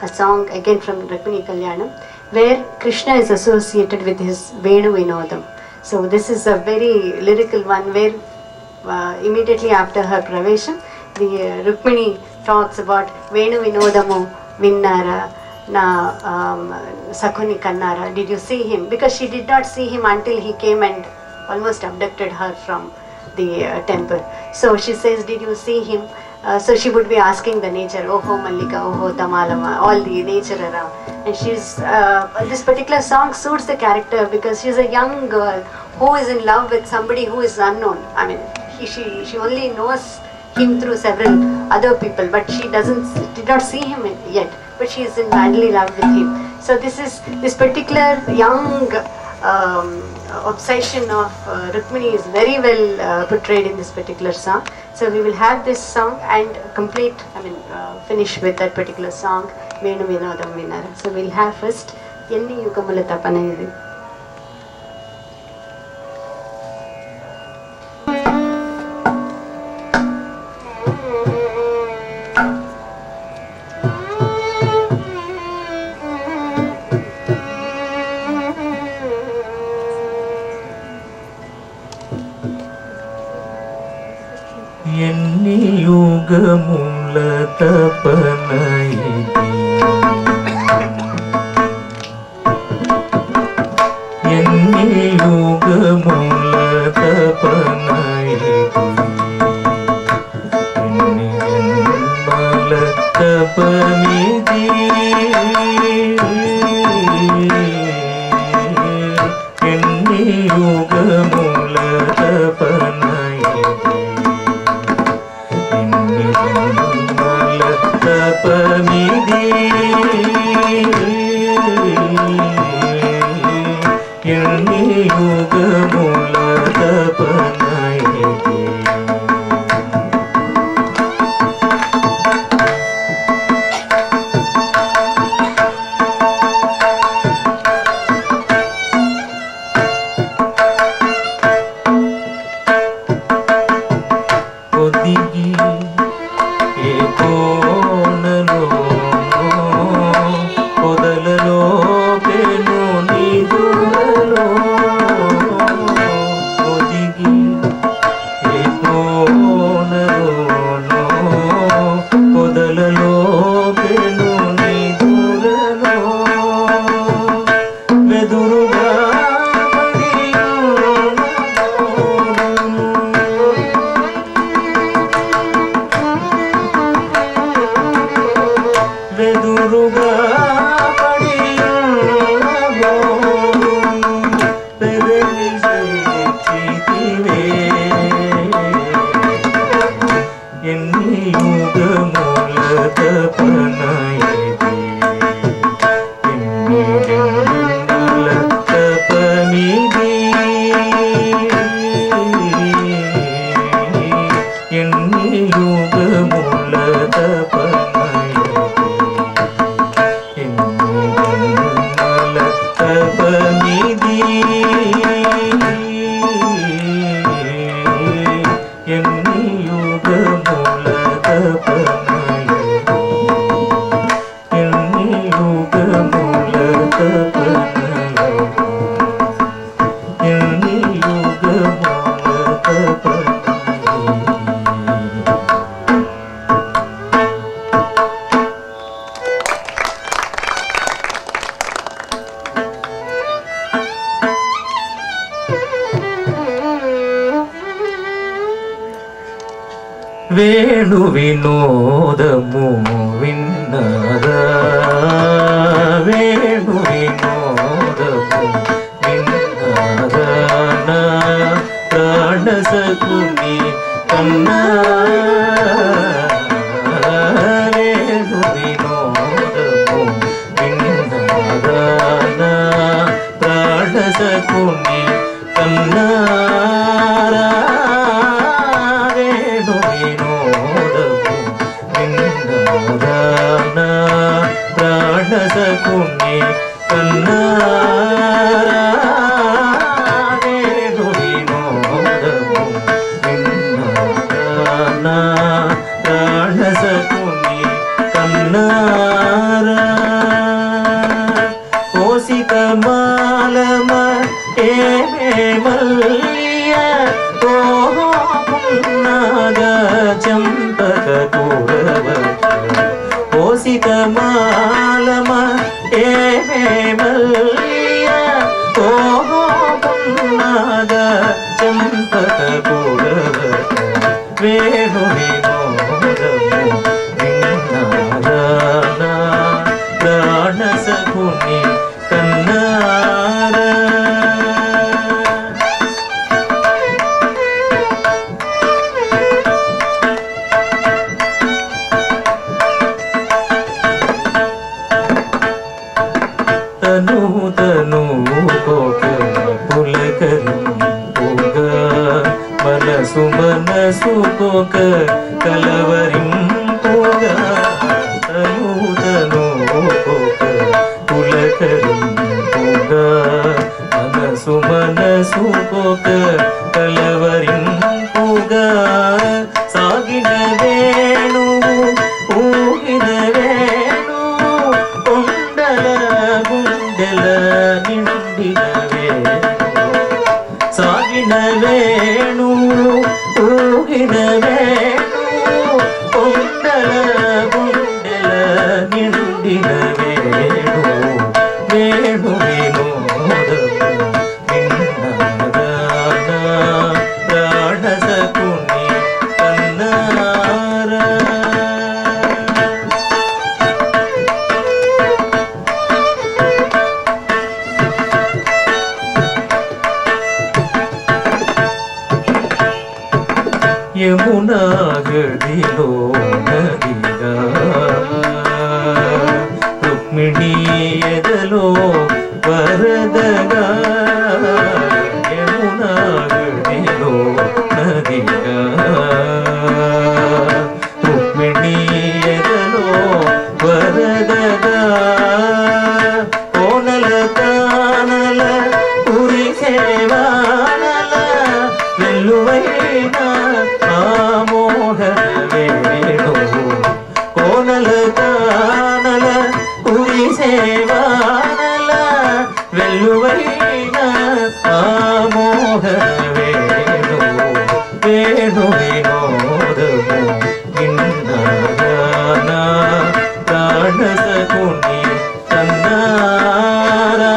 a song again from Rukmini Kalyanam, where Krishna is associated with his Venu Vinodam. So this is a very lyrical one, where immediately after her pravesham, the Rukmini talks about Venu Vinodamu Vinnara na Sakuni Kannara. Did you see him? Because she did not see him until he came and almost abducted her from the temple. So she says, did you see him? So she would be asking the nature, Oho Mallika, Oho Tamalama, all the nature around. And she's, this particular song suits the character because she's a young girl who is in love with somebody who is unknown. I mean, she only knows him through several other people, but she did not see him yet, but she is in madly love with him. So this particular young obsession of Rukmini is very well portrayed in this particular song. So we will have this song and finish with that particular song, Venu Vinodam Vinnara. So we'll have first Yenni Yugamula Tapanayidi. ఎన్ని యుగముల తపనయిది ఎన్ని యుగముల తపనయిది ఎన్ని జన్మల తపమిది ఎన్ని యుగముల తపనయిది తపమిది ఎన్ని యుగముల తపనయిది ఒదిగి పొదలలో పెను నిదురలో ఒదిగి ఏ కోనలోనో పొదలలో పెను నిదురలో వెదురుగా వెదురుగా పెదవి చేతివే ఎన్ని యుగముల తపనయిది ఎన్ని జన్మల తపమిది ఎన్ని యుగముల తపనయిది తపమిది ఎన్ని యుగముల తపనయిది ఎన్ని యుగముల తపనయిది ఎన్ని యుగముల తపనయిది వేణు వినోదము విన్నరా వేణు వినోదము విన్నరా నా ప్రాణసకుని కన్నా వేణు వినోదము విన్నరా నా ప్రాణసకుని కన్నా ప్రాణసకుని కన్నారా వేణు వినోదము విన్నారా ప్రాణసకుని కన్నారా సితమాలమ ఏమేమల్య ఓహో నాద చంపక కూడవట వేణు వినోదము విన్నారా ప్రాణ సఖుని కన్నారా. తను తను ఒక పులకరింపుగా మనసు మనసు ఒక కలవరింపుగా తను తను ఒక పులకరింపుగా మనసు మనసు ఒక కలవరింపుగా సాగిన వేణువు ఊగిన వేణువు కొండల గుండెల నిండిన వేణువు సాగిన వేణువు ఊగిన వేణువు కొండల గుండెల నిండిన వేణువు వేణు వినోదము విన్నారా ప్రాణ సఖుని కన్నారా. యమునా గడిలో నదిగా రుక్మిణీ ఎదలో వరదగా యమునా గడిలో నదిగా రుక్మిణీ ఎదలో వరదగా కోనల కానల ఉరిసేవానల వెల్లువైన ఆమోహన వేణువు కోనల కానల ఉరిసేవానల వెల్లువైన ఆమోహన వేణువు వేణు వినోదము విన్నారా ప్రాణ సఖుని కన్నారా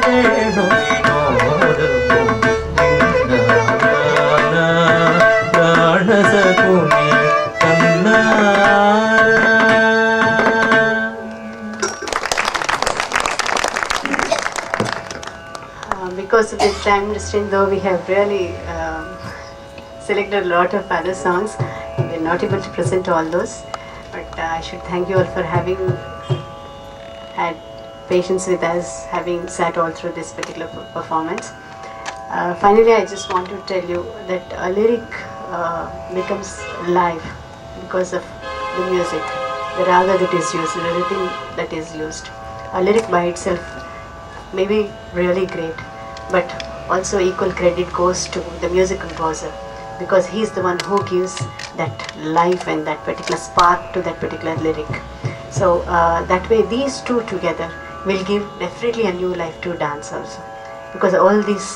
వేణు వినోదము విన్నారా ప్రాణ సఖుని కన్నారా. Because of this time restraint, though we have really selected a lot of other songs, we are not able to present all those. But I should thank you all for having had patience with us, having sat all through this particular performance. Finally, I just want to tell you that a lyric becomes live because of the music, the raga that is used, the rhythm that is used. A lyric by itself may be really great, but also equal credit goes to the music composer, because he is the one who gives that life and that particular spark to that particular lyric. So that way these two together will give definitely a new life to dance also, because all these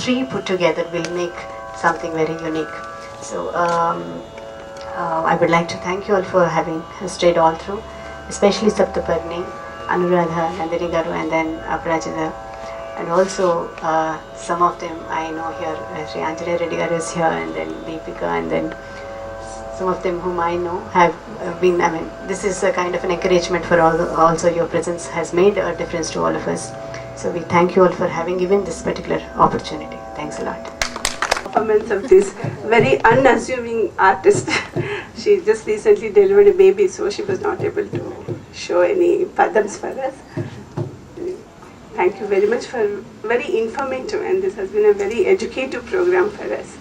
three put together will make something very unique. So I would like to thank you all for having stayed all through, especially Saptaparni, Anuradha, Nandini Garu, and then Aparajita. And also some of them I know here, Sri Anjali Reddy Garu is here, and then Deepika, and then some of them whom I know have been, I mean, this is a kind of an encouragement for all, also your presence has made a difference to all of us. So we thank you all for having given this particular opportunity. Thanks a lot. Performance of this very unassuming artist. She just recently delivered a baby, so she was not able to show any padams for us. Thank you very much for very informative, and this has been a very educative program for us.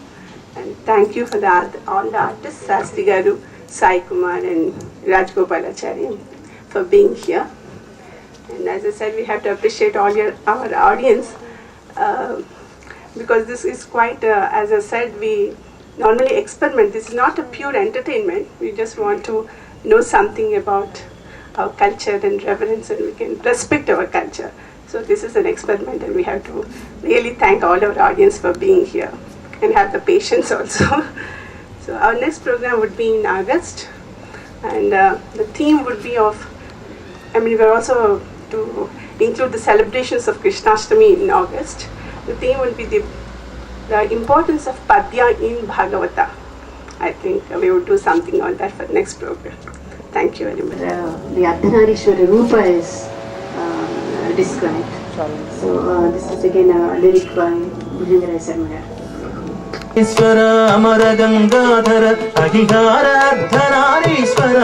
And thank you for all the artists, Sastri Garu, Sai Kumar and Rajgopalachari, for being here. And as I said, we have to appreciate all our audience, because this is quite, as I said, we normally experiment. This is not a pure entertainment. We just want to know something about our culture and reverence, and we can respect our culture. So this is an experiment, and we have to really thank all our audience for being here and have the patience also. So our next program would be in August. And the theme would be of, I mean, we're also to include the celebrations of Krishnashtami in August. The theme will be the importance of Padya in Bhagavata. I think we would do something on that for the next program. Thank you very much. The Ardhanarishwara Rupa is described. So this is again a lyric by Bhujendraya Sarma. ఈశ్వర అమర గంగాధర అధికార అర్ధనారీశ్వర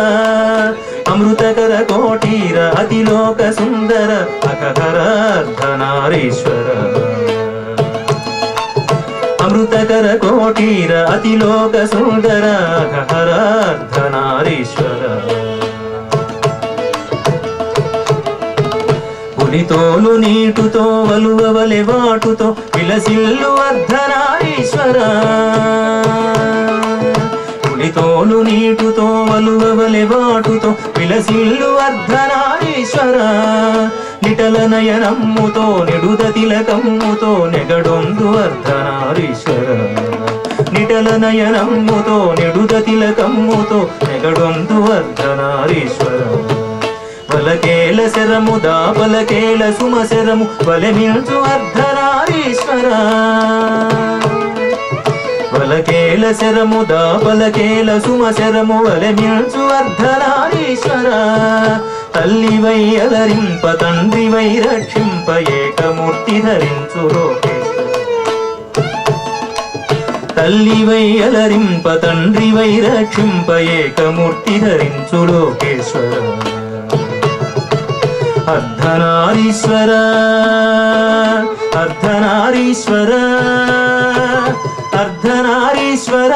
అమృతకర కోటీర అతిలోక సుందర అకహర అర్ధనారీశ్వర అమృతకర కోటీర అతిలోక సుందర అకహర అర్ధనారీశ్వర పులితోలు నీటుతో వలువవలె వాటుతో విలసిల్లు అర్ధనారీశ్వర పులితోలు నీటుతో వలువవలె వాటుతో విలసిల్లు అర్ధనారీశ్వర నిటల నయనమ్ముతో నిడుద తిలకమ్ముతో నెగడొందు అర్ధనారీశ్వర నిటల నయనమ్ముతో నిడుద తిలకమ్ముతో నెగడొందు అర్ధనారీశ్వర పలకేల శరము దాపలకేల సుమశరము వలెమిల్చు అర్ధనారీశ్వర పలకేల శరము దాపలకేల సుమశరము వలెమిల్చు అర్ధనారీశ్వర తల్లివై అలరింప తండ్రివై రక్షింప ఏకమూర్తి ధరించు లోకేశ్వర తల్లివై అలరింప తండ్రివై రక్షింప ఏకమూర్తి ధరించు లోకేశ్వర అర్ధనారీశ్వర అర్ధనారీశ్వర అర్ధనారీశ్వర